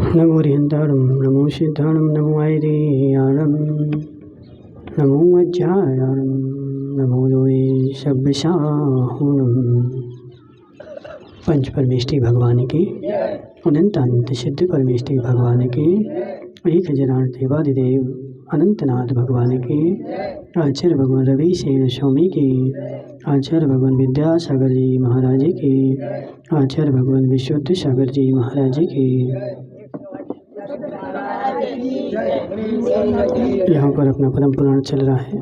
नमो रिहंताणं नमो सिद्धाणं नमो ऐरियाणं नमो वज्रायाणं नमो लोये सब्बसाहुणं। पंच परमेष्टि भगवान की, अनंत अनंत सिद्ध परमेष्टि भगवान की, एक हजारान देवादिदेव अनंतनाथ भगवान की, आचार्य भगवान रवि सेन स्वामी की, आचार्य भगवान विद्यासागर जी महाराज की, आचार्य भगवान विशुद्ध सागर जी महाराज की। यहाँ पर अपना परम पुराण चल रहा है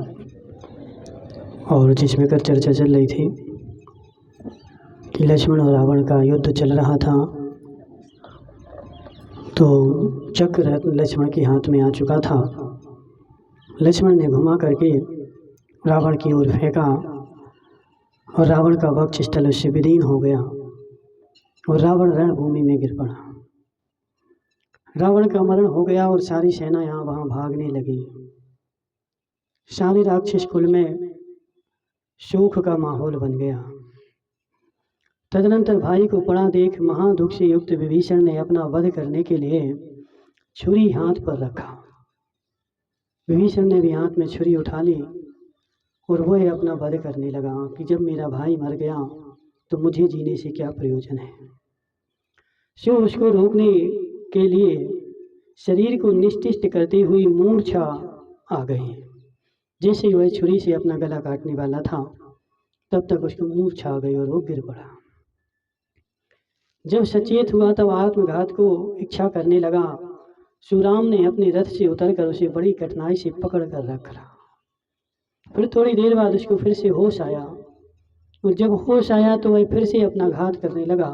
और जिसमें कर चर्चा चल रही थी कि लक्ष्मण और रावण का युद्ध चल रहा था, तो चक्र लक्ष्मण के हाथ में आ चुका था। लक्ष्मण ने घुमा करके रावण की ओर फेंका और रावण का वक्ष स्थल उससे विलीन हो गया और रावण रणभूमि में गिर पड़ा। रावण का मरण हो गया और सारी सेना यहाँ वहाँ भागने लगी। सारे राक्षस कुल में शोक का माहौल बन गया। तदनंतर भाई को पड़ा देख महादुख से युक्त विभीषण ने अपना वध करने के लिए छुरी हाथ पर रखा। विभीषण ने भी हाथ में छुरी उठा ली और वह अपना वध करने लगा कि जब मेरा भाई मर गया तो मुझे जीने से क्या प्रयोजन है। सो उसको रोकने के लिए शरीर को निश्चिष्ट करती हुई मूर्छा आ गई। जैसे वह छुरी से अपना गला काटने वाला था तब तक उसको मूर्छा आ गई और वो गिर पड़ा। जब सचेत हुआ तब आत्मघात को इच्छा करने लगा। सुराम ने अपने रथ से उतरकर उसे बड़ी कठिनाई से पकड़ कर रखा। फिर थोड़ी देर बाद उसको फिर से होश आया और जब होश आया तो वह फिर से अपना घात करने लगा।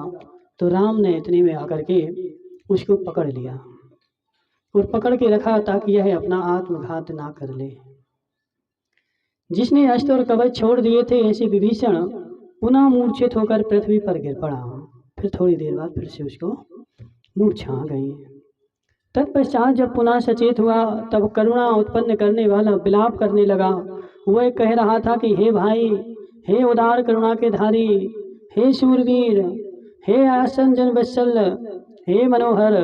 तो राम ने इतने में आकर के उसको पकड़ लिया और पकड़ के रखा ताकि यह अपना आत्मघात ना कर ले। जिसने अस्त्र और कवच छोड़ दिए थे ऐसे विभीषण पुनः मूर्छित होकर पृथ्वी पर गिर पड़ा। फिर थोड़ी देर बाद फिर से उसको मूर्छा आ गई। तत्पश्चात जब पुनः सचेत हुआ तब करुणा उत्पन्न करने वाला विलाप करने लगा। वह कह रहा था कि हे भाई, हे उदार करुणा के धारी, हे शूरवीर, हे आसंजन वत्सल, हे मनोहर,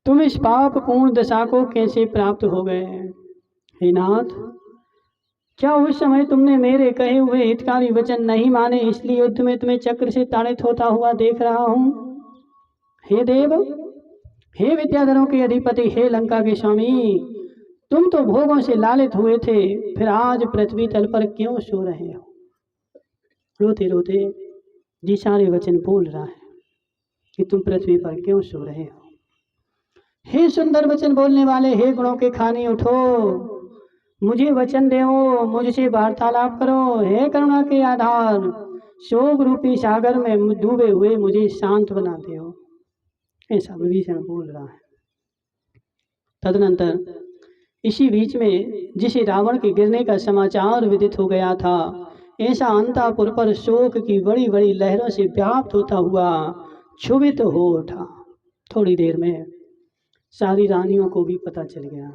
तुम इस पाप पूर्ण दशा को कैसे प्राप्त हो गए। हे नाथ, क्या उस समय तुमने मेरे कहे हुए हितकारी वचन नहीं माने, इसलिए युद्ध में तुम्हें चक्र से ताड़ित होता हुआ देख रहा हूँ। हे देव, हे विद्याधरों के अधिपति, हे लंका के स्वामी, तुम तो भोगों से लालित हुए थे, फिर आज पृथ्वी तल पर क्यों सो रहे हो। रोते रोते जी सारे वचन बोल रहा है कि तुम पृथ्वी पर क्यों सो रहे हो। हे सुंदर वचन बोलने वाले, हे गुणों के खानी, उठो, मुझे वचन दो, मुझसे वार्तालाप करो। हे करुणा के आधार, शोक रूपी सागर में डूबे हुए मुझे शांत बनाते हो। ऐसा विभीषण बोल रहा है। तदनंतर इसी बीच में जिसे रावण के गिरने का समाचार विदित हो गया था, ऐसा अंतापुर पर शोक की बड़ी बड़ी लहरों से व्याप्त होता हुआ क्षुभित हो उठा। थोड़ी देर में सारी रानियों को भी पता चल गया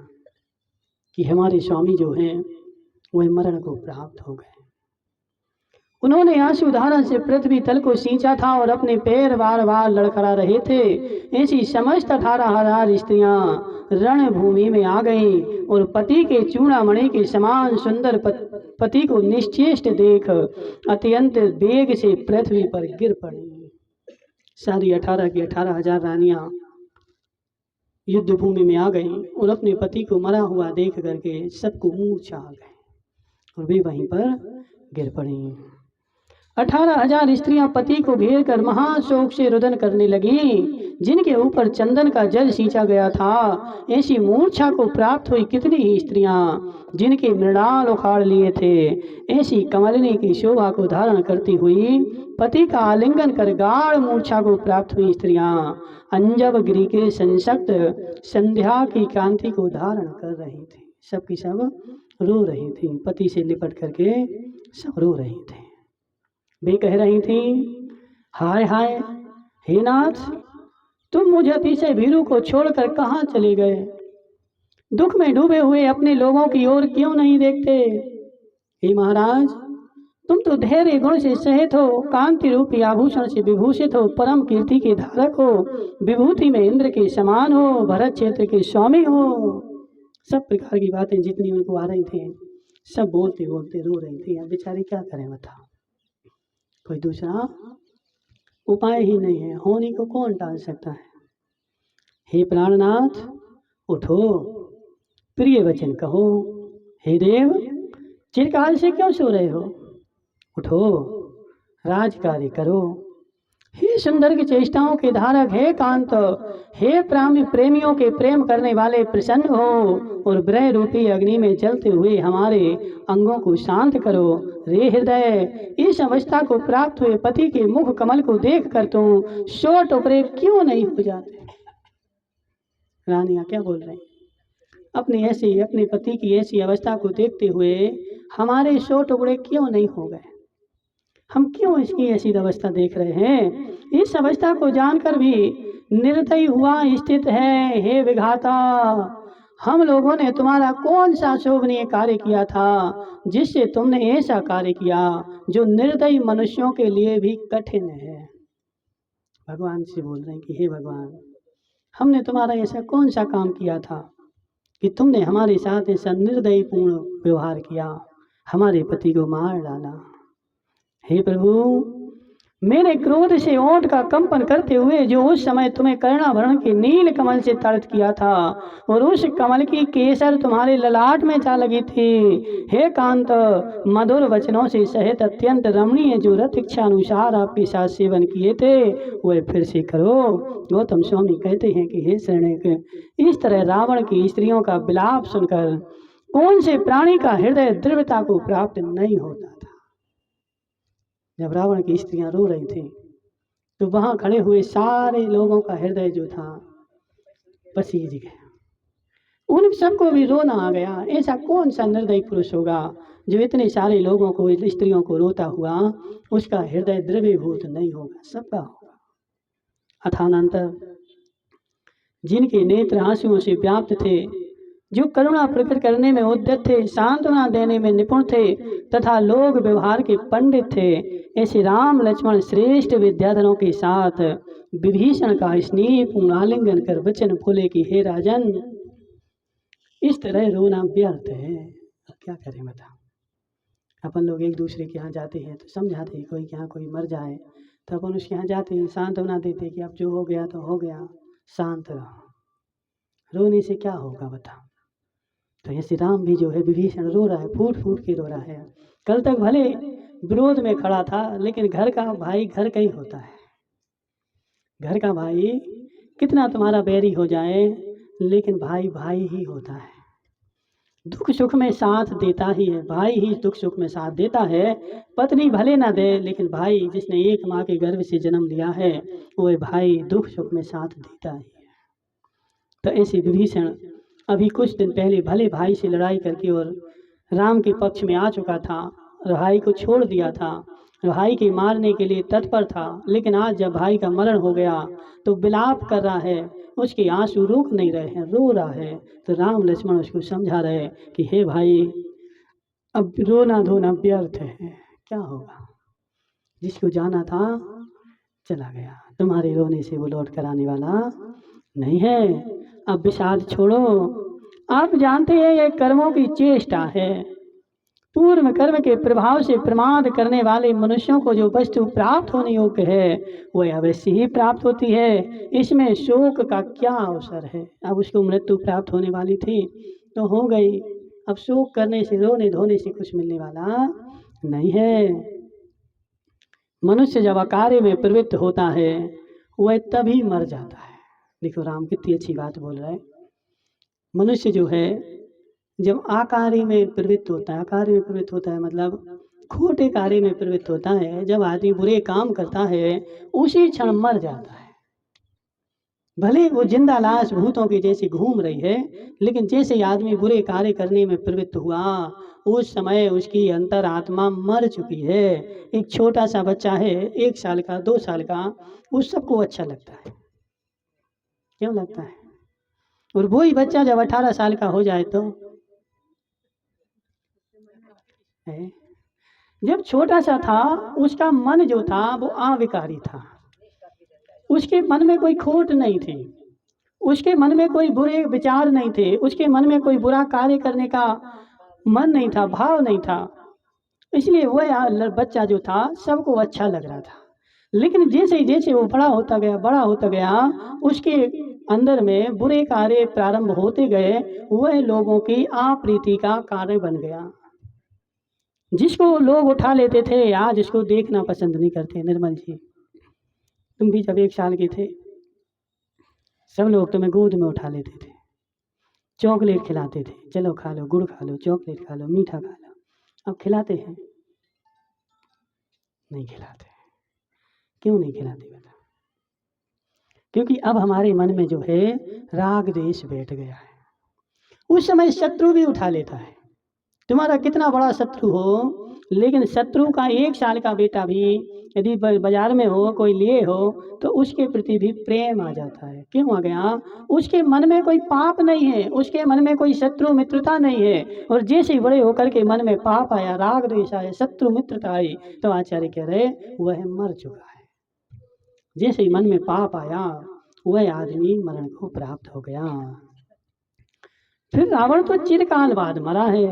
कि हमारे स्वामी जो हैं वह मरण को प्राप्त हो गए। उन्होंने आंसुधारा से पृथ्वी तल को सींचा था और अपने पैर बार बार लड़खड़ा रहे थे। ऐसी समस्त 18,000 स्त्रियां रणभूमि में आ गईं और पति के चूड़ामणि के समान सुंदर पति को निश्चेष्ट देख अत्यंत वेग से पृथ्वी पर गिर पड़ी। सारी 18 की 18,000 रानियां युद्ध भूमि में आ गईं और अपने पति को मरा हुआ देख करके सबको मूर्छा आ गए और वे वहीं पर गिर पड़ी। 18,000 स्त्रियां पति को घेर कर महाशोक से रुदन करने लगीं। जिनके ऊपर चंदन का जल सींचा गया था, ऐसी मूर्छा को प्राप्त हुई कितनी ही स्त्रियां जिनके मृणाल उखाड़ लिए थे, ऐसी कमलिनी की शोभा को धारण करती हुई पति का आलिंगन कर गाढ़ मूर्छा को प्राप्त हुई स्त्रियां अंजब गिरी के संशक्त संध्या की कांति को धारण कर रही थी। सबकी सब रो रही थी, पति से लिपट करके सब रो रही थी। वे कह रही थी, हाय हाय, हे नाथ, तुम मुझे अतिशय भीरू को छोड़कर कहाँ चले गए। दुख में डूबे हुए अपने लोगों की ओर क्यों नहीं देखते। हे महाराज, तुम तो धैर्य गुण से सहित हो, कांति रूपी आभूषण से विभूषित हो, परम कीर्ति के धारक हो, विभूति में इंद्र के समान हो, भरत क्षेत्र के स्वामी हो। सब प्रकार की बातें जितनी उनको आ रही थी सब बोलते बोलते रो रही थी। अब बेचारी क्या करें बताओ, कोई दूसरा उपाय ही नहीं है, होनी को कौन टाल सकता है। हे प्राणनाथ उठो, प्रिय वचन कहो। हे देव चिरकाल से क्यों सो रहे हो, उठो राज कार्य करो। हे सुंदर की चेष्टाओं के धारक, हे कांत, हे प्रेमियों के प्रेम करने वाले, प्रसन्न हो और विरह रूपी अग्नि में जलते हुए हमारे अंगों को शांत करो। रे हृदय, इस अवस्था को प्राप्त हुए पति के मुख कमल को देख कर तुम शोर टुकड़े क्यों नहीं हो जाते। रानियां क्या बोल रही, अपने पति की ऐसी अवस्था को देखते हुए हमारे शोर टुकड़े क्यों नहीं हो गए, हम क्यों इसकी ऐसी अवस्था देख रहे हैं। इस अवस्था को जानकर भी निर्दयी हुआ स्थित है। हे विघाता, हम लोगों ने तुम्हारा कौन सा शोभनीय कार्य किया था जिससे तुमने ऐसा कार्य किया जो निर्दयी मनुष्यों के लिए भी कठिन है। भगवान से बोल रहे हैं कि हे भगवान, हमने तुम्हारा ऐसा कौन सा काम किया था कि तुमने हमारे साथ ऐसा निर्दयीपूर्ण व्यवहार किया, हमारे पति को मार डाला। हे प्रभु, मेरे क्रोध से ओंठ का कंपन करते हुए जो उस समय तुम्हें कर्णाभरण के नील कमल से तड़ित किया था और उस कमल की केसर तुम्हारे ललाट में जा लगी थी। हे कांत, मधुर वचनों से सहित अत्यंत रमणीय जो रथ इच्छा अनुसार आपके साथ सेवन किए थे वह फिर से करो। गौतम स्वामी कहते हैं कि हे शरणक, इस तरह रावण की स्त्रियों का विलाप सुनकर कौन से प्राणी का हृदय दृढ़ता को प्राप्त नहीं होता था। जब रावण की स्त्रियां रो रही थी तो वहां खड़े हुए सारे लोगों का हृदय जो था पसीज गया, उन सबको भी रोना आ गया। ऐसा कौन सा निर्दयी पुरुष होगा जो इतने सारे लोगों को, स्त्रियों को रोता हुआ उसका हृदय द्रवीभूत नहीं होगा, सबका होगा। अथानंतर जिनके नेत्र आंसुओं से व्याप्त थे, जो करुणा प्रकट करने में उद्यत थे, सांत्वना देने में निपुण थे तथा लोग व्यवहार के पंडित थे, ऐसे राम लक्ष्मण श्रेष्ठ विद्याधरों के साथ विभीषण का स्नेहपूर्ण आलिंगन कर वचन बोले कि हे राजन, इस तरह रोना व्यर्थ है। अब क्या करें बताओ। अपन लोग एक दूसरे के यहाँ जाते हैं तो समझाते हैं, कोई के यहाँ कोई मर जाए तो अपन उसके यहाँ जाते हैं, सांत्वना देते कि अब जो हो गया तो हो गया, शांत रहो, रोने से क्या होगा बताओ। तो ऐसे राम भी जो है, विभीषण रो रहा है, फूट फूट के रो रहा है। कल तक भले विरोध में खड़ा था लेकिन घर का भाई घर का ही होता है। घर का भाई कितना तुम्हारा बैरी हो जाए लेकिन भाई भाई ही होता है, दुख सुख में साथ देता ही है, भाई ही दुख सुख में साथ देता है। पत्नी भले ना दे लेकिन भाई जिसने एक माँ के गर्भ से जन्म लिया है वो भाई दुख सुख में साथ देता ही है। तो ऐसे विभीषण अभी कुछ दिन पहले भले भाई से लड़ाई करके और राम के पक्ष में आ चुका था, भाई को छोड़ दिया था, भाई के मारने के लिए तत्पर था, लेकिन आज जब भाई का मरण हो गया तो विलाप कर रहा है, उसके आंसू रुक नहीं रहे हैं, रो रहा है। तो राम लक्ष्मण उसको समझा रहे कि हे भाई, अब रोना धोना व्यर्थ है, क्या होगा, जिसको जाना था चला गया, तुम्हारे रोने से वो लौट कर आने वाला नहीं है। अब विषाद छोड़ो, आप जानते हैं ये कर्मों की चेष्टा है। पूर्व कर्म के प्रभाव से प्रमाद करने वाले मनुष्यों को जो वस्तु प्राप्त होने योग्य है वह अवश्य ही प्राप्त होती है, इसमें शोक का क्या अवसर है। अब उसको मृत्यु प्राप्त होने वाली थी तो हो गई, अब शोक करने से, रोने धोने से कुछ मिलने वाला नहीं है। मनुष्य जब अकार्य में प्रवृत्त होता है वह तभी मर जाता है। देखो राम कितनी अच्छी बात बोल रहा है। मनुष्य जो है जब आकार्य में प्रवृत्त होता है, आकार्य में प्रवृत्त होता है मतलब खोटे कार्य में प्रवृत्त होता है, जब आदमी बुरे काम करता है उसी क्षण मर जाता है। भले वो जिंदा लाश भूतों की जैसे घूम रही है, लेकिन जैसे आदमी बुरे कार्य करने में प्रवृत्त हुआ उस समय उसकी अंतरात्मा मर चुकी है। एक छोटा सा बच्चा है, 1 साल का, 2 साल का, उस सबको अच्छा लगता है, क्यों लगता है, और वही बच्चा जब 18 साल का हो जाए तो है। जब छोटा सा था उसका मन जो था वो आविकारी था, उसके मन में कोई खोट नहीं थी, उसके मन में कोई बुरे विचार नहीं थे, उसके मन में कोई बुरा कार्य करने का मन नहीं था, भाव नहीं था। इसलिए वह बच्चा जो था सबको अच्छा लग रहा था। लेकिन जैसे जैसे वो बड़ा होता गया, उसके अंदर में बुरे कार्य प्रारंभ होते गए, वह लोगों की अप्रीति का कारण बन गया। जिसको लोग उठा लेते थे आज उसको देखना पसंद नहीं करते। निर्मल जी, तुम भी जब 1 साल के थे सब लोग तुम्हें गोद में उठा लेते थे, चॉकलेट खिलाते थे, चलो खा लो, गुड़ खा लो, चॉकलेट खा लो, मीठा खा लो। अब खिलाते हैं? नहीं खिलाते। क्यों नहीं खिलाते बता? क्योंकि अब हमारे मन में जो है राग द्वेष बैठ गया है। उस समय शत्रु भी उठा लेता है। तुम्हारा कितना बड़ा शत्रु हो, लेकिन शत्रु का 1 साल का बेटा भी यदि बाजार में हो, कोई लिए हो, तो उसके प्रति भी प्रेम आ जाता है। क्यों आ गया? उसके मन में कोई पाप नहीं है, उसके मन में कोई शत्रु मित्रता नहीं है। और जैसे ही बड़े होकर के मन में पाप आया, राग द्वेष आया, शत्रु मित्रता आई, तो आचार्य कह रहे वह मर चुका है। जैसे ही मन में पाप आया वह आदमी मरण को प्राप्त हो गया। फिर रावण तो चिरकाल बाद मरा है,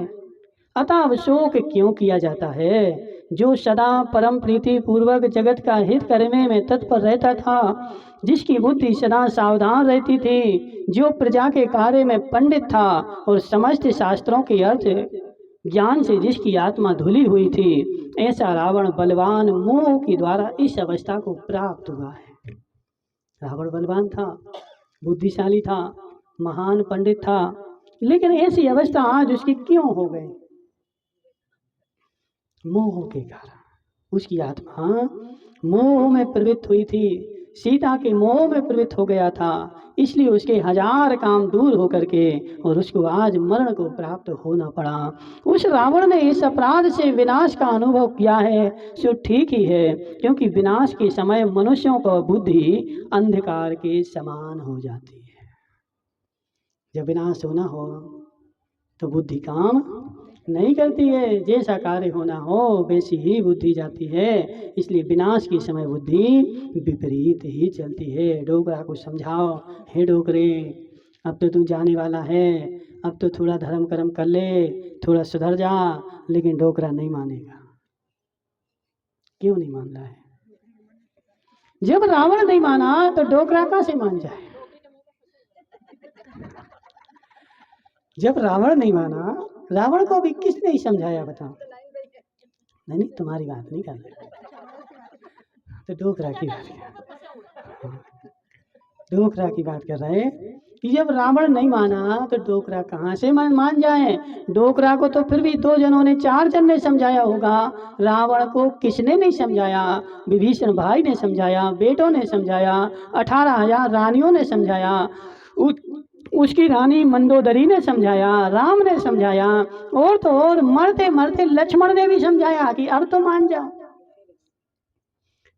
अतः अब शोक क्यों किया जाता है? जो सदा परम प्रीति पूर्वक जगत का हित करने में तत्पर रहता था, जिसकी बुद्धि सदा सावधान रहती थी, जो प्रजा के कार्य में पंडित था और समस्त शास्त्रों के अर्थ ज्ञान से जिसकी आत्मा धुली हुई थी, ऐसा रावण बलवान मोह के द्वारा इस अवस्था को प्राप्त हुआ है। रावण बलवान था, बुद्धिशाली था, महान पंडित था, लेकिन ऐसी अवस्था आज उसकी क्यों हो गई? मोह के कारण। उसकी आत्मा मोह में प्रवृत्त हुई थी, सीता के मोह में प्रवृत्त हो गया था, इसलिए उसके 1000 काम दूर होकर के और उसको आज मरण को प्राप्त होना पड़ा। उस रावण ने इस अपराध से विनाश का अनुभव किया है, सो ठीक ही है, क्योंकि विनाश के समय मनुष्यों को बुद्धि अंधकार के समान हो जाती है। जब विनाश होना हो तो बुद्धि काम नहीं करती है, जैसा कार्य होना हो वैसी ही बुद्धि जाती है। इसलिए विनाश के समय बुद्धि विपरीत ही चलती है। डोकरा को समझाओ, हे डोकरे, अब तो तू जाने वाला है, अब तो थोड़ा धर्म कर्म कर ले, थोड़ा सुधर जा। लेकिन डोकरा नहीं मानेगा। क्यों नहीं मान रहा है? जब रावण नहीं माना तो डोकरा कहाँ से मान जाए? जब रावण नहीं माना, रावण को भी किसने समझाया बताओ? नहीं, तुम्हारी बात नहीं कर रहे, तो डोकरा की बात, डोकरा की बात कर रहे कि जब रावण नहीं माना तो डोकरा कहाँ से मान जाए? डोकरा को तो फिर भी 2 जनों ने, 4 जन ने समझाया होगा। रावण को किसने नहीं समझाया? विभीषण भाई ने समझाया, बेटों ने समझाया, 18,000 रानियों ने समझाया, उसकी रानी मंदोदरी ने समझाया, राम ने समझाया, और तो और मरते मरते लक्ष्मण ने भी समझाया कि अब तो मान जाओ।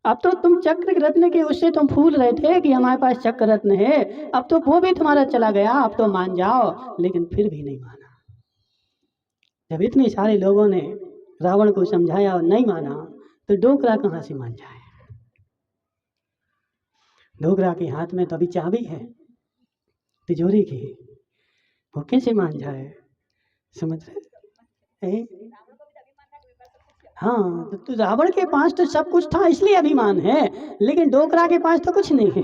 अब तो तुम चक्र रत्न के उससे तुम फूल रहे थे कि हमारे पास चक्र रत्न है, अब तो वो भी तुम्हारा चला गया, अब तो मान जाओ। लेकिन फिर भी नहीं माना। जब इतने सारे लोगों ने रावण को समझाया और नहीं माना, तो डोकरा कहाँ से मान जाए? डोकरा के हाथ में तो अभी चाबी है तिजोरी की, वो कैसे मान जाए? समझ रहे? हाँ, तो रावण के पास तो सब कुछ था इसलिए अभिमान है, लेकिन डोकरा के पास तो कुछ नहीं है।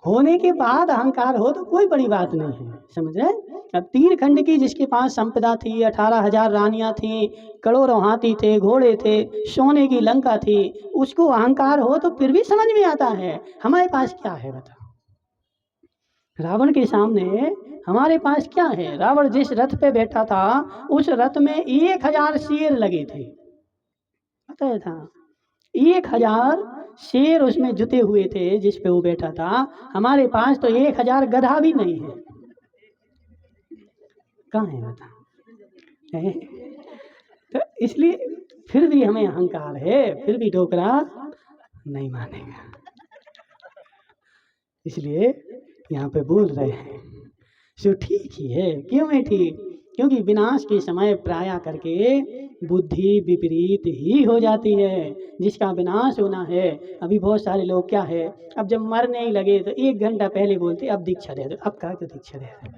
होने के बाद अहंकार हो तो कोई बड़ी बात नहीं है, समझ रहे? अब 3 खंड की जिसके पास संपदा थी, 18,000 रानियां थी, करोड़ों हाथी थे, घोड़े थे, सोने की लंका थी, उसको अहंकार हो तो फिर भी समझ में आता है हमारे पास क्या है बताओ? रावण के सामने हमारे पास क्या है? रावण जिस रथ पे बैठा था उस रथ में 1000 शेर लगे थे, पता था? 1000 शेर उसमें जुटे हुए थे जिस पे वो बैठा था। हमारे पास तो 1000 गधा भी नहीं है। कहाँ है बता? तो इसलिए फिर भी हमें अहंकार है, फिर भी डोकरा नहीं मानेगा। इसलिए यहाँ पे बोल रहे हैं सो ठीक ही है। क्यों है ठीक? क्योंकि विनाश के समय प्राय करके बुद्धि विपरीत ही हो जाती है। जिसका विनाश होना है, अभी बहुत सारे लोग क्या है, अब जब मरने ही लगे तो 1 घंटा पहले बोलते अब दीक्षा दे दो, अब कहा क्यों दीक्षा दे दो।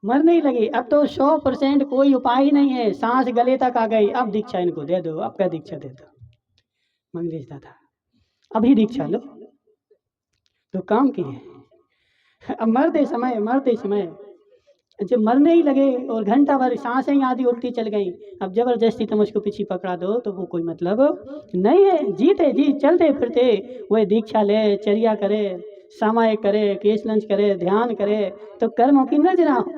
मरने ही लगे, अब तो 100% कोई उपाय ही नहीं है, सांस गले तक आ गई, अब दीक्षा इनको दे दो, अब क्या दीक्षा दे दो। मंगलेश दादा अभी दीक्षा लो तो काम की है। अब मरते समय जब मरने ही लगे और घंटा भर सांसें ही आधी उल्टी चल गई, अब जबरदस्ती तुम उसको पीछे पकड़ा दो तो वो कोई मतलब नहीं है। जीते जी चलते फिरते वह दीक्षा ले, चर्या करे, सामायिक करे, केश लंच करे, ध्यान करे, तो कर्मों की नजरा हो।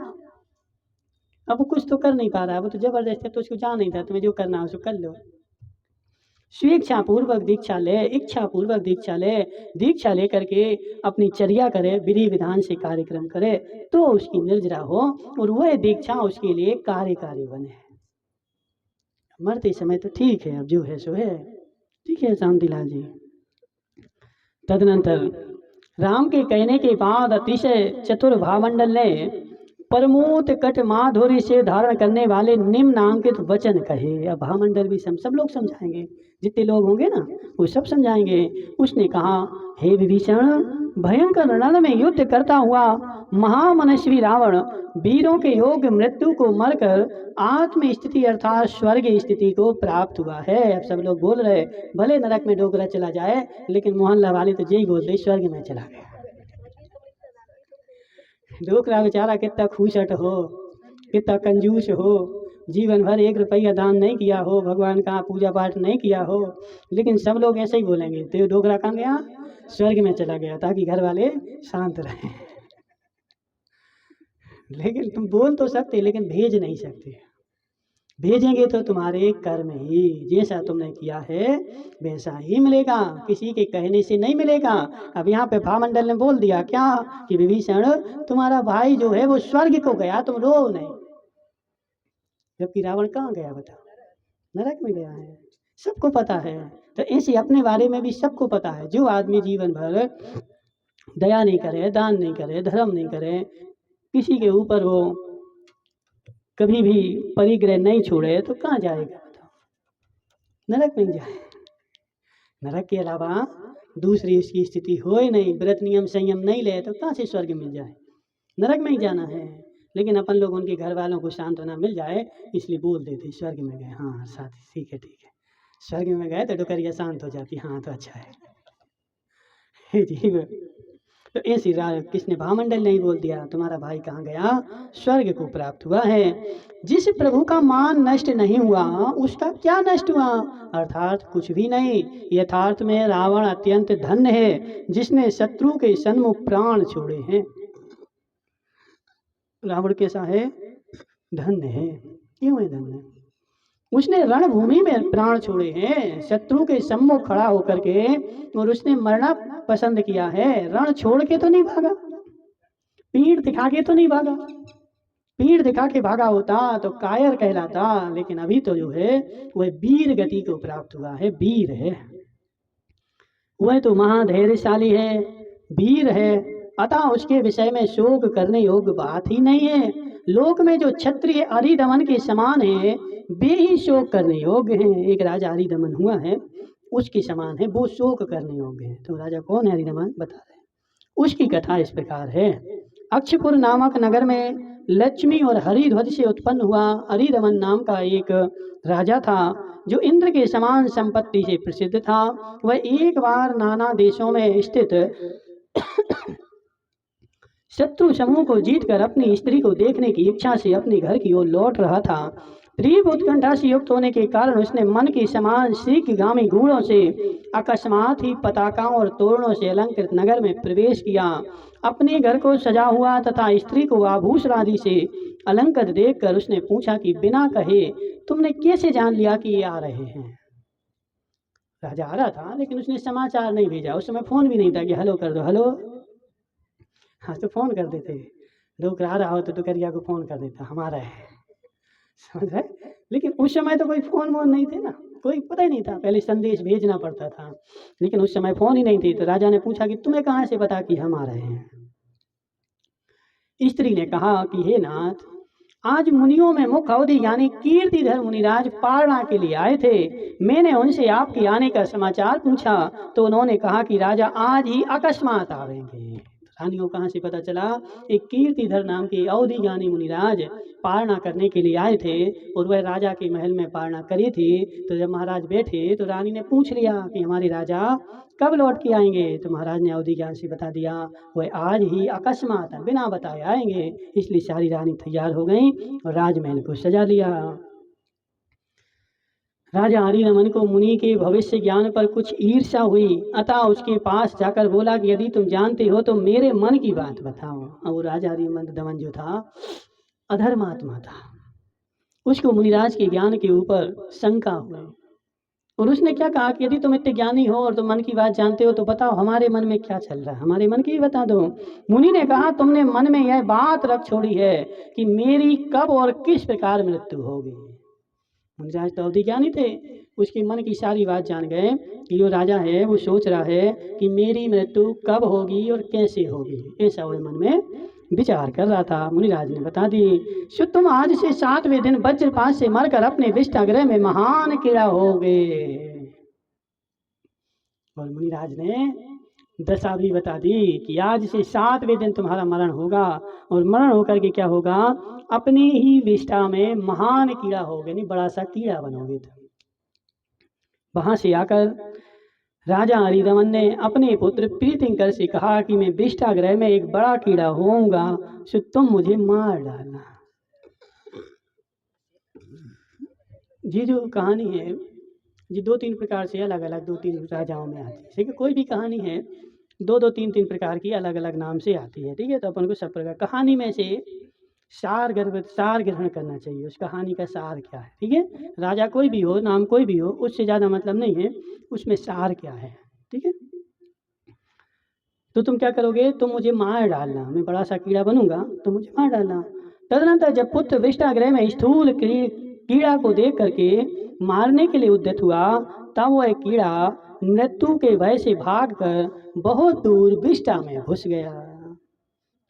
अब वो कुछ तो कर नहीं पा रहा है, वो तो जबरदस्ती, तो उसको जान नहीं था, तुम्हें जो करना है उसको कर लो। स्वेच्छा पूर्वक दीक्षा ले, इच्छा पूर्वक दीक्षा ले, दीक्षा लेकर के अपनी चर्या करे, विधि विधान से कार्यक्रम करे, तो उसकी निर्जरा हो और वह दीक्षा उसके लिए कार्यकारी बने। मरते समय तो ठीक है, अब जो है सो है, ठीक है शांतिलाल जी। तदनंतर राम के कहने के बाद अतिशय चतुर भावमंडल ने परमोत कट माधुरी से धारण करने वाले निम्नांकित वचन कहे। अब भावमंडल भी सब लोग समझाएंगे, जितने लोग होंगे ना वो सब समझाएंगे। उसने कहा, हे विभीषण, भयंकर रण में युद्ध करता हुआ महामनस्वी रावण वीरों के योग मृत्यु को मरकर आत्म स्थिति अर्थात स्वर्ग स्थिति को प्राप्त हुआ है। अब सब लोग बोल रहे, भले नरक में डोकरा चला जाए, लेकिन मोहल्ला वाले तो यही बोल रहे स्वर्ग में चला गया। डोकरा बेचारा कितना खूसट हो, कितना कंजूस हो, जीवन भर 1 रुपया दान नहीं किया हो, भगवान का पूजा पाठ नहीं किया हो, लेकिन सब लोग ऐसे ही बोलेंगे, तो डोकरा कहाँ गया? स्वर्ग में चला गया, ताकि घर वाले शांत रहें। लेकिन तुम बोल तो सकते, लेकिन भेज नहीं सकते। भेजेंगे तो तुम्हारे कर्म ही, जैसा तुमने किया है वैसा ही मिलेगा, किसी के कहने से नहीं मिलेगा। अब यहाँ पे भामंडल ने बोल दिया क्या कि विभीषण, तुम्हारा भाई जो है वो स्वर्ग को गया, तुम रो नहीं। जबकि रावण कहाँ गया बताओ? नरक में गया है, सबको पता है। तो ऐसे अपने बारे में भी सबको पता है। जो आदमी जीवन भर दया नहीं करे, दान नहीं करे, धर्म नहीं करे, किसी के ऊपर वो कभी भी परिग्रह नहीं छोड़े, तो कहाँ जाएगा बताओ? नरक में जाए। नरक के अलावा दूसरी उसकी स्थिति हो ही नहीं, व्रत नियम संयम नहीं ले तो कहाँ से स्वर्ग मिल जाए? नरक में ही जाना है। लेकिन अपन लोग उनके घर वालों को सांत्वना मिल जाए इसलिए बोल देते स्वर्ग में गए। हाँ साथी, ठीक है ठीक है, स्वर्ग में गए तो डुकरिया शांत हो जाती। हाँ तो अच्छा है जी। तो ऐसी किसने? भामंडल नहीं बोल दिया, तुम्हारा भाई कहाँ गया? स्वर्ग को प्राप्त हुआ है। जिस प्रभु का मान नष्ट नहीं हुआ उसका क्या नष्ट हुआ? अर्थात कुछ भी नहीं। यथार्थ में रावण अत्यंत धन्य है जिसने शत्रु के सन्मुख प्राण छोड़े हैं। रावण कैसा है? धन्य है। क्यों है धन्य? उसने रणभूमि में प्राण छोड़े हैं, शत्रु के सम्मुख खड़ा होकर के, और उसने मरना पसंद किया है। रण छोड़ के तो नहीं भागा, पीठ दिखा के तो नहीं भागा। पीठ दिखा के भागा होता तो कायर कहलाता, लेकिन अभी तो जो है वह वीर गति को प्राप्त हुआ है, वीर है। वह तो महाधैर्यशाली है, वीर है, अतः उसके विषय में शोक करने योग्य बात ही नहीं है। लोक में जो क्षत्रिय अरिदमन के समान है वे ही शोक करने योग्य हैं। एक राजा अरिदमन हुआ है, उसके समान है, वो शोक करने योग्य है। तो राजा कौन है अरिदमन? बता रहे। उसकी कथा इस प्रकार है। अक्षपुर नामक नगर में लक्ष्मी और हरिध्वज से उत्पन्न हुआ अरिदमन नाम का एक राजा था जो इंद्र के समान संपत्ति से प्रसिद्ध था। वह एक बार नाना देशों में स्थित शत्रु समूह को जीतकर अपनी स्त्री को देखने की इच्छा से अपने घर की ओर लौट रहा था। तीव्र उत्कंठा से युक्त होने के कारण उसने मन के समान शीघ्रगामी घोड़ों से अकस्मात ही पताकाओं और तोरणों से अलंकृत नगर में प्रवेश किया। अपने घर को सजा हुआ तथा स्त्री को आभूषण आदि से अलंकृत देखकर उसने पूछा कि बिना कहे तुमने कैसे जान लिया कि ये आ रहे हैं? राजा आ रहा था लेकिन उसने समाचार नहीं भेजा। उस समय फोन भी नहीं था कि हेलो कर दो, हेलो। हाँ तो फोन कर देते, लोग आ रहा हो तो टुकरिया को फोन कर देता हमारा है, समझ रहे? लेकिन उस समय तो कोई फोन वोन नहीं थे ना, कोई पता ही नहीं था। पहले संदेश भेजना पड़ता था, लेकिन उस समय फोन ही नहीं थी। तो राजा ने पूछा कि तुम्हें कहाँ से पता कि हम आ रहे हैं? स्त्री ने कहा कि हे नाथ, आज मुनियों में मुख्य अवधि यानी कीर्तिधर मुनिराज पारणा के लिए आए थे। मैंने उनसे आपके आने का समाचार पूछा तो उन्होंने कहा कि राजा आज ही अकस्मात आवेंगे। रानी को कहाँ से पता चला? एक कीर्तिधर नाम के अवधि ज्ञानी मुनिराज पारणा करने के लिए आए थे और वह राजा के महल में पारणा करी थी। तो जब महाराज बैठे तो रानी ने पूछ लिया कि हमारे राजा कब लौट के आएंगे? तो महाराज ने अवधि ज्ञान से बता दिया वह आज ही अकस्मात बिना बताए आएंगे। इसलिए सारी रानी तैयार हो गई और राजमहल को सजा लिया। राजा हरिरमन को मुनि के भविष्य ज्ञान पर कुछ ईर्ष्या हुई, अतः उसके पास जाकर बोला कि यदि तुम जानते हो तो मेरे मन की बात बताओ। और वो राजा हरिरमन दमन जो था अधर्मात्मा था, उसको मुनिराज के ज्ञान के ऊपर शंका हुई और उसने क्या कहा कि यदि तुम इतने ज्ञानी हो और तुम मन की बात जानते हो तो बताओ हमारे मन में क्या चल रहा है, हमारे मन की भी बता दो। मुनि ने कहा तुमने मन में यह बात रख छोड़ी है कि मेरी कब और किस प्रकार मृत्यु होगी। मुनिराज तो अवधि ज्ञानी थे, उसके मन की सारी बात जान गए कि जो राजा है वो सोच रहा है कि मेरी मृत्यु कब होगी और कैसे होगी, ऐसा वो मन में विचार कर रहा था। मुनिराज ने बता दी, सो तुम आज से 7वें दिन वज्रपात से मरकर अपने विष्टागृह में महान कीड़ा होगे। और मुनिराज ने दशा भी बता दी कि आज से 7वें दिन तुम्हारा मरण होगा और मरण होकर के क्या होगा, अपने ही विष्टा में महान कीड़ा होगे, नहीं बड़ा सा कीड़ा बनोगे तुम। वहां से आकर राजा हरिदमन ने अपने पुत्र प्रीतिंकर से कहा कि मैं विष्टागृह में एक बड़ा कीड़ा होऊंगा, सो तुम मुझे मार डालना। ये जो कहानी है ये 2-3 प्रकार से अलग अलग 2-3 राजाओं में आती है। ठीक है, कोई भी कहानी है 2-2, 3-3 प्रकार की अलग अलग नाम से आती है। ठीक है, तो अपन को सब प्रकार कहानी में से सार ग्रहण करना चाहिए, उस कहानी का सार क्या है। ठीक है, राजा कोई भी हो, नाम कोई भी हो, उससे ज़्यादा मतलब नहीं है, उसमें सार क्या है। ठीक है, तो तुम क्या करोगे, तुम मुझे मार डालना, मैं बड़ा सा कीड़ा बनूंगा तो मुझे मार डालना। तदनंतर जब पुत्र विष्टागृह में स्थूल कीड़ा को देख करके मारने के लिए उद्यत हुआ तब वह कीड़ा मृत्यु के भय से भागकर बहुत दूर विष्टा में घुस गया।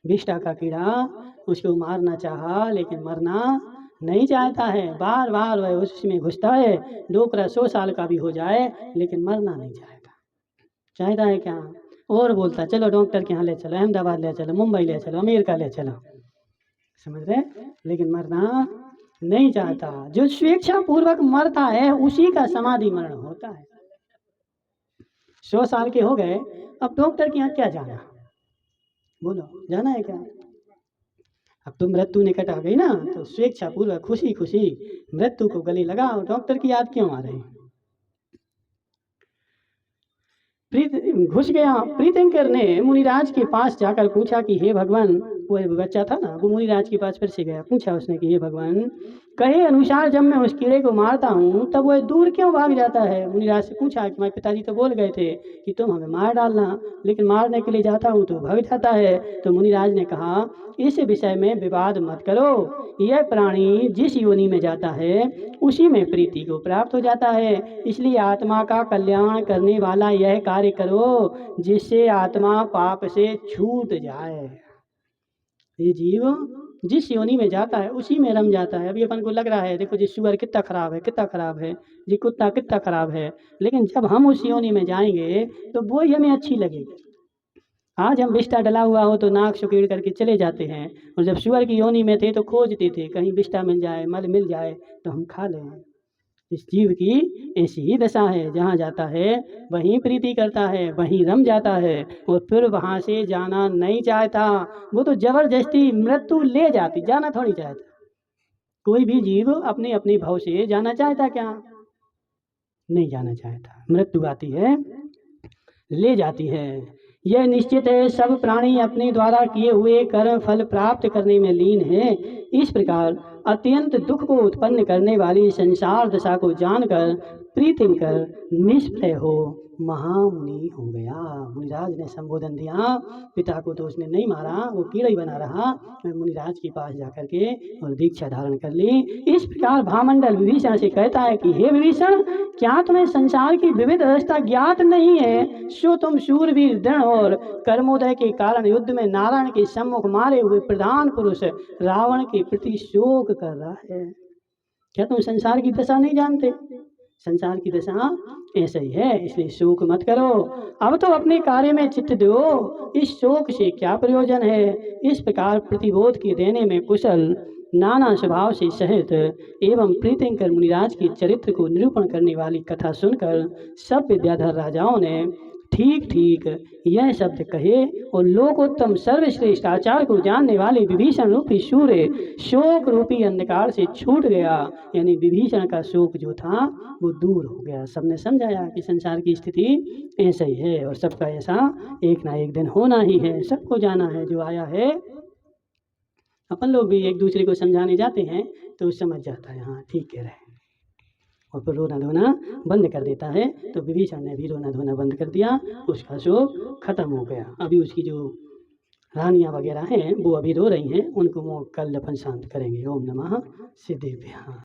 विष्टा का कीड़ा उसको मारना चाहा लेकिन मरना नहीं चाहता है, बार बार वह उसमें घुसता है, 200 साल का भी हो जाए लेकिन मरना नहीं चाहता है क्या, और बोलता चलो डॉक्टर के यहाँ ले चलो, अहमदाबाद ले चलो, मुंबई ले चलो, अमेरिका ले चलो, समझ रहे, लेकिन मरना नहीं चाहता। जो स्वेच्छा पूर्वक मरता है उसी का समाधि मरण होता है। 100 साल के हो गए, अब डॉक्टर के यहाँ क्या जाना, बोलो जाना है क्या? अब तो मृत्यु निकट आ गई ना, तो स्वेच्छा पूर्वक खुशी खुशी मृत्यु को गले लगाओ, डॉक्टर की याद क्यों आ रही? घुस गया। प्रीतिंकर ने मुनिराज के पास जाकर पूछा कि हे भगवान, वो बच्चा था ना, वो मुनिराज के पास फिर से गया, पूछा उसने कि हे भगवान, कहे अनुसार जब मैं उस कीड़े को मारता हूँ तब वह दूर क्यों भाग जाता है? मुनिराज से पूछा कि मेरे पिताजी तो बोल गए थे कि तुम हमें मार डालना, लेकिन मारने के लिए जाता हूँ तो भाग जाता है। तो मुनिराज ने कहा इस विषय में विवाद मत करो, यह प्राणी जिस योनि में जाता है उसी में प्रीति को प्राप्त हो जाता है, इसलिए आत्मा का कल्याण करने वाला यह कार्य करो जिससे आत्मा पाप से छूट जाए। ये जीव जिस योनि में जाता है उसी में रम जाता है। अभी अपन को लग रहा है देखो जी सुअर कितना खराब है, कितना खराब है जी, कुत्ता कितना खराब है, लेकिन जब हम उस योनि में जाएंगे तो वो ही हमें अच्छी लगेगी। आज हम बिष्टा डला हुआ हो तो नाक सुकेड़ करके चले जाते हैं, और जब सुअर की योनि में थे तो खोजते थे कहीं बिष्टा मिल जाए, मल मिल जाए तो हम खा लें। इस जीव की ऐसी ही दशा है, जहाँ जाता है वहीं प्रीति करता है, वहीं रम जाता है और फिर वहाँ से जाना नहीं चाहता। वो तो जबरदस्ती मृत्यु ले जाती, जाना थोड़ी चाहता। कोई भी जीव अपने अपने भाव से जाना चाहता क्या? नहीं जाना चाहता। मृत्यु आती है, ले जाती है। यह निश्चित है सब प्राणी अपने द्वारा किए हुए कर्म फल प्राप्त करने में लीन है। इस प्रकार अत्यंत दुख को उत्पन्न करने वाली संसार दशा को जानकर प्रीतिंकर निष्प्रय हो महामुनि हो गया। मुनिराज ने संबोधन दिया, पिता को तो उसने नहीं मारा, वो कीड़ा ही बना रहा। मुनिराज के पास जाकर के और दीक्षा धारण कर ली। इस प्रकार भामंडल विभीषण से कहता है कि हे विभीषण, क्या तुम्हें संसार की विविध अवस्था ज्ञात नहीं है? सो तुम शूरवीर, दृढ़ और कर्मोदय के कारण युद्ध में नारायण के सम्मुख मारे हुए प्रधान पुरुष रावण के प्रति शोक कर रहा है। क्या तुम संसार की दशा नहीं जानते? संसार की दशा ऐसा ही है, इसलिए शोक मत करो। अब तो अपने कार्य में चित्त दो, इस शोक से क्या प्रयोजन है? इस प्रकार प्रतिबोध के देने में कुशल, नाना स्वभाव से सहित एवं प्रीतिंकर मुनिराज के चरित्र को निरूपण करने वाली कथा सुनकर सब विद्याधर राजाओं ने ठीक ठीक यह शब्द कहे और लोकोत्तम सर्वश्रेष्ठ आचार को जानने वाले विभीषण रूपी सूर्य शोक रूपी अंधकार से छूट गया। यानी विभीषण का शोक जो था वो दूर हो गया। सबने समझाया कि संसार की स्थिति ऐसा ही है और सबका ऐसा एक ना एक दिन होना ही है, सबको जाना है जो आया है। अपन लोग भी एक दूसरे को समझाने जाते हैं तो समझ जाता है, हाँ ठीक कह रहे हैं, और फिर रोना धोना बंद कर देता है। तो विभीषण ने भी रोना धोना बंद कर दिया, उसका शोक खत्म हो गया। अभी उसकी जो रानियां वगैरह हैं वो अभी रो रही हैं, उनको वो कल अपन शांत करेंगे। ओम नमः सिद्धेभ्यः।